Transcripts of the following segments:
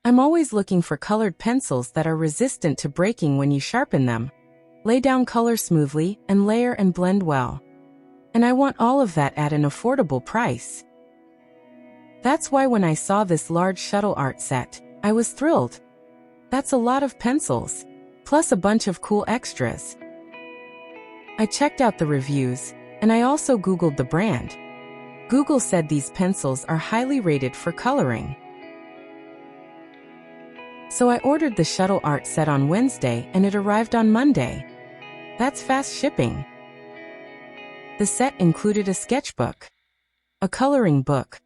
I'm always looking for colored pencils that are resistant to breaking when you sharpen them, lay down color smoothly, and layer and blend well. And I want all of that at an affordable price. That's why when I saw this large Shuttle Art set, I was thrilled. That's a lot of pencils, plus a bunch of cool extras. I checked out the reviews, and I also Googled the brand. Google said these pencils are highly rated for coloring. So I ordered the Shuttle Art set on Wednesday and it arrived on Monday. That's fast shipping. The set included a sketchbook, a coloring book,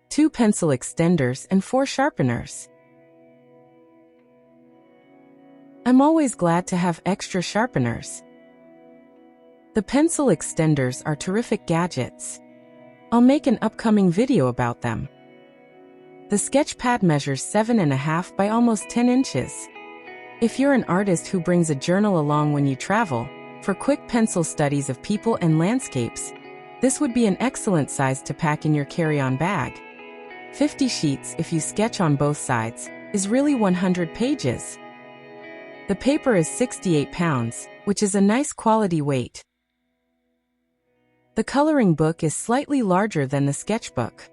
2 pencil extenders, and 4 sharpeners. I'm always glad to have extra sharpeners. The pencil extenders are terrific gadgets. I'll make an upcoming video about them. The sketch pad measures 7.5 by almost 10 inches. If you're an artist who brings a journal along when you travel, for quick pencil studies of people and landscapes, this would be an excellent size to pack in your carry-on bag. 50 sheets, if you sketch on both sides, is really 100 pages. The paper is 68 pounds, which is a nice quality weight. The coloring book is slightly larger than the sketchbook.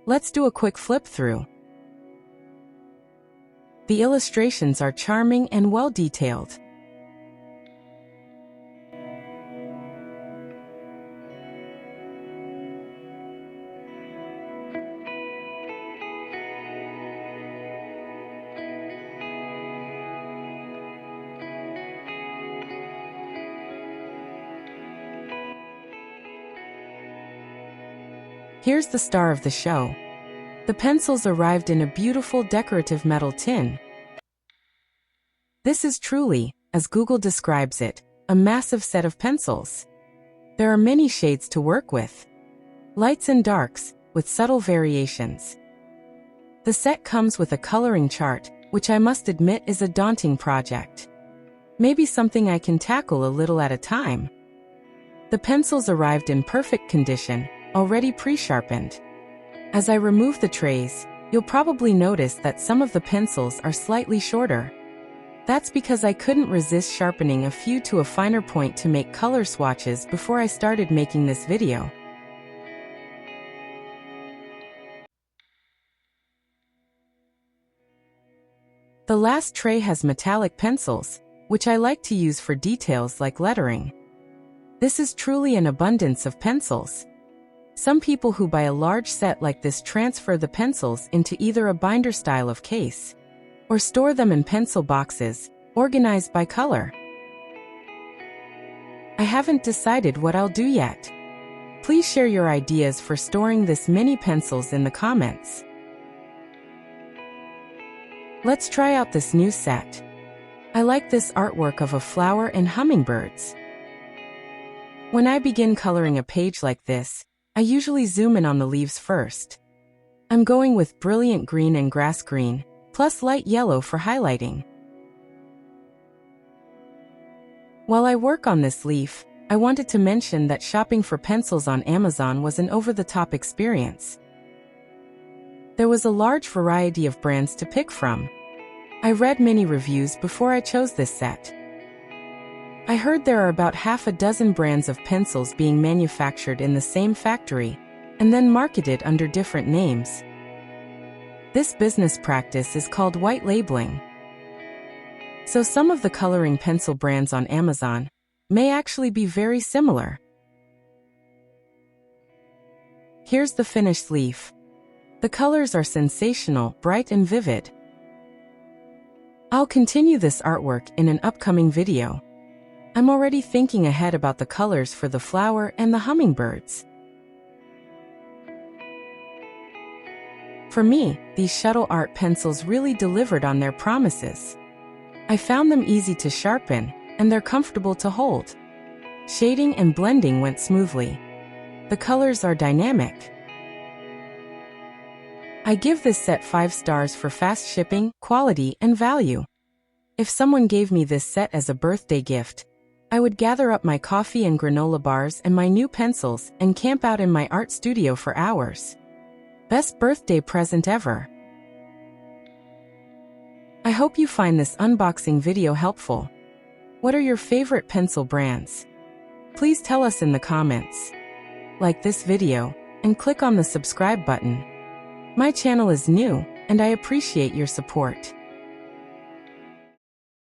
Let's do a quick flip through. The illustrations are charming and well detailed. Here's the star of the show. The pencils arrived in a beautiful decorative metal tin. This is truly, as Google describes it, a massive set of pencils. There are many shades to work with. Lights and darks, with subtle variations. The set comes with a coloring chart, which I must admit is a daunting project. Maybe something I can tackle a little at a time. The pencils arrived in perfect condition, already pre-sharpened. As I remove the trays, you'll probably notice that some of the pencils are slightly shorter. That's because I couldn't resist sharpening a few to a finer point to make color swatches before I started making this video. The last tray has metallic pencils, which I like to use for details like lettering. This is truly an abundance of pencils. Some people who buy a large set like this transfer the pencils into either a binder style of case, or store them in pencil boxes, organized by color. I haven't decided what I'll do yet. Please share your ideas for storing this many pencils in the comments. Let's try out this new set. I like this artwork of a flower and hummingbirds. When I begin coloring a page like this, I usually zoom in on the leaves first. I'm going with brilliant green and grass green, plus light yellow for highlighting. While I work on this leaf, I wanted to mention that shopping for pencils on Amazon was an over-the-top experience. There was a large variety of brands to pick from. I read many reviews before I chose this set. I heard there are about half a dozen brands of pencils being manufactured in the same factory, and then marketed under different names. This business practice is called white labeling. So some of the coloring pencil brands on Amazon may actually be very similar. Here's the finished leaf. The colors are sensational, bright and vivid. I'll continue this artwork in an upcoming video. I'm already thinking ahead about the colors for the flower and the hummingbirds. For me, these Shuttle Art pencils really delivered on their promises. I found them easy to sharpen, and they're comfortable to hold. Shading and blending went smoothly. The colors are dynamic. I give this set 5 stars for fast shipping, quality, and value. If someone gave me this set as a birthday gift, I would gather up my coffee and granola bars and my new pencils and camp out in my art studio for hours. Best birthday present ever. I hope you find this unboxing video helpful. What are your favorite pencil brands? Please tell us in the comments. Like this video, and click on the subscribe button. My channel is new, and I appreciate your support.